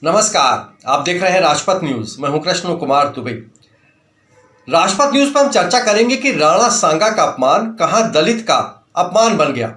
नमस्कार, आप देख रहे हैं राजपथ न्यूज। मैं हूं कृष्ण कुमार दुबे। राजपथ न्यूज पर हम चर्चा करेंगे कि राणा सांगा का अपमान कहां दलित का अपमान बन गया।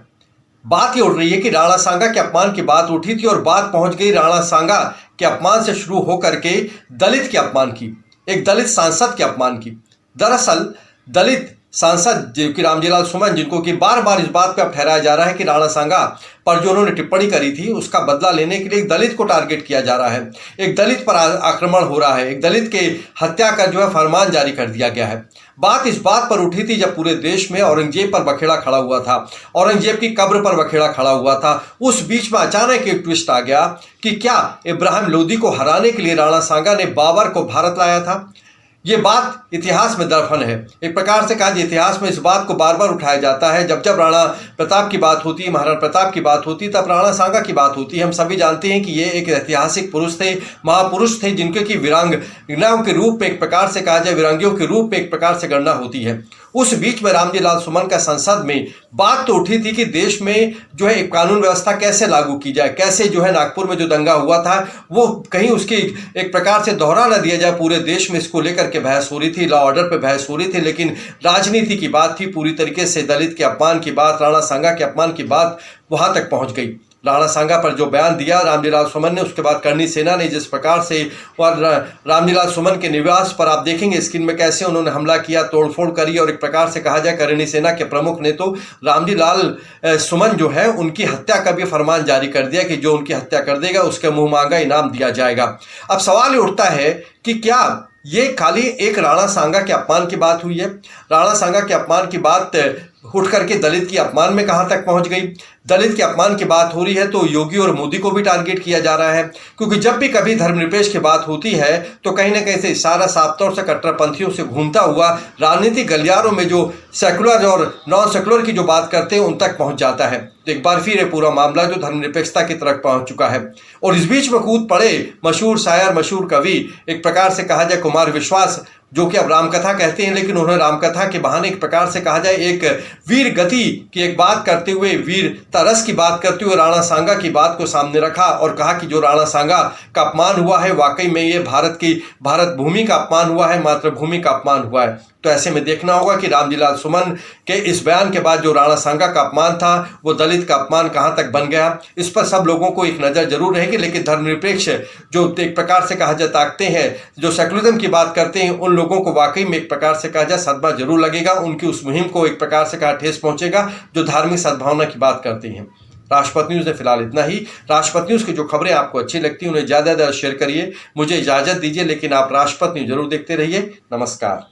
बात ये उठ रही है कि राणा सांगा के अपमान की बात उठी थी और बात पहुंच गई राणा सांगा के अपमान से शुरू होकर के दलित के अपमान की, एक दलित सांसद के अपमान की। दरअसल दलित सांसद जो कि रामजीलाल सुमन, जिनको कि बार बार इस बात पे अब ठहराया जा रहा है कि राणा सांगा पर जो उन्होंने टिप्पणी करी थी उसका बदला लेने के लिए एक दलित को टारगेट किया जा रहा है, एक दलित पर आक्रमण हो रहा है, एक दलित के हत्या का जो है फरमान जारी कर दिया गया है। बात इस बात पर उठी थी जब पूरे देश में औरंगजेब पर बखेड़ा खड़ा हुआ था, औरंगजेब की कब्र पर बखेड़ा खड़ा हुआ था। उस बीच में अचानक एक ट्विस्ट आ गया कि क्या इब्राहिम लोदी को हराने के लिए राणा सांगा ने बाबर को भारत लाया था। ये बात इतिहास में दफन है। एक प्रकार से कहा, इतिहास में इस बात को बार बार उठाया जाता है। जब जब राणा प्रताप की बात होती है, महाराणा प्रताप की बात होती है, तब राणा सांगा की बात होती है। हम सभी जानते हैं कि ये एक ऐतिहासिक पुरुष थे, महापुरुष थे, जिनके की वीरांगनाओं के रूप में एक प्रकार से कहा जाए, वीरांगियों के रूप में एक प्रकार से गणना होती है। उस बीच में रामजीलाल सुमन का संसद में बात तो उठी थी कि देश में जो है एक कानून व्यवस्था कैसे लागू की जाए, कैसे जो है नागपुर में जो दंगा हुआ था वो कहीं उसकी एक प्रकार से दोहरा न दिया जाए। पूरे देश में इसको लेकर के बहस हो रही थी, लॉ ऑर्डर पे बहस हो रही थी, लेकिन राजनीति की बात थी पूरी तरीके से। दलित के अपमान की बात, राणा सांगा के अपमान की बात वहां तक पहुंच गई। राणा सांगा पर जो बयान दिया रामजीलाल सुमन ने, उसके बाद करणी सेना ने जिस प्रकार से और रामजीलाल सुमन के निवास पर आप देखेंगे स्क्रीन में कैसे उन्होंने हमला किया, तोड़फोड़ करी, और एक प्रकार से कहा जाए करणी सेना के प्रमुख ने तो रामजीलाल सुमन जो है उनकी हत्या का भी फरमान जारी कर दिया कि जो उनकी हत्या कर देगा उसके मुंह मांगा इनाम दिया जाएगा। अब सवाल उठता है कि क्या ये खाली एक राणा सांगा के अपमान की बात हुई है? राणा सांगा के अपमान की बात उठ करके दलित की अपमान में कहां तक पहुंच गई? दलित के अपमान की बात हो रही है तो योगी और मोदी को भी टारगेट किया जा रहा है, क्योंकि जब भी कभी धर्मनिरपेक्ष की बात होती है तो कहीं ना कहीं से इशारा साफ तौर से कट्टरपंथियों से घूमता हुआ राजनीतिक गलियारों में जो सेकुलर और नॉन सेकुलर की जो बात करते हैं उन तक पहुंच जाता है। तो एक बार फिर ये पूरा मामला जो धर्मनिरपेक्षता की तरफ पहुंच चुका है। और इस बीच में कूद पड़े मशहूर शायर, मशहूर कवि, एक प्रकार से कहा जाए कुमार विश्वास, जो कि अब रामकथा कहते हैं, लेकिन उन्होंने रामकथा के बहाने एक प्रकार से कहा जाए एक वीर गति की एक बात करते हुए, वीर तरस की बात करते हुए राणा सांगा की बात को सामने रखा और कहा कि जो राणा सांगा का अपमान हुआ है वाकई में ये भारत भूमि का अपमान हुआ है, मातृभूमि का अपमान हुआ है। तो ऐसे में देखना होगा कि रामजीलाल सुमन के इस बयान के बाद जो राणा सांगा का अपमान था वो दलित का अपमान कहां तक बन गया, इस पर सब लोगों को एक नज़र जरूर रहेगी। लेकिन धर्मनिरपेक्ष जो एक प्रकार से कहा जाए ताकते हैं, जो सेकुलरिज्म की बात करते हैं, उन लोगों को वाकई में एक प्रकार से कहा जाए सदमा जरूर लगेगा। उनकी उस मुहिम को एक प्रकार से कहा ठेस पहुंचेगा जो धार्मिक सद्भावना की बात करते हैं। राजपथ न्यूज़ में फिलहाल इतना ही। राजपथ न्यूज़ की जो खबरें आपको अच्छी लगती हैं उन्हें ज़्यादा से ज़्यादा शेयर करिए, मुझे इजाज़त दीजिए, लेकिन आप राजपथ न्यूज़ जरूर देखते रहिए। नमस्कार।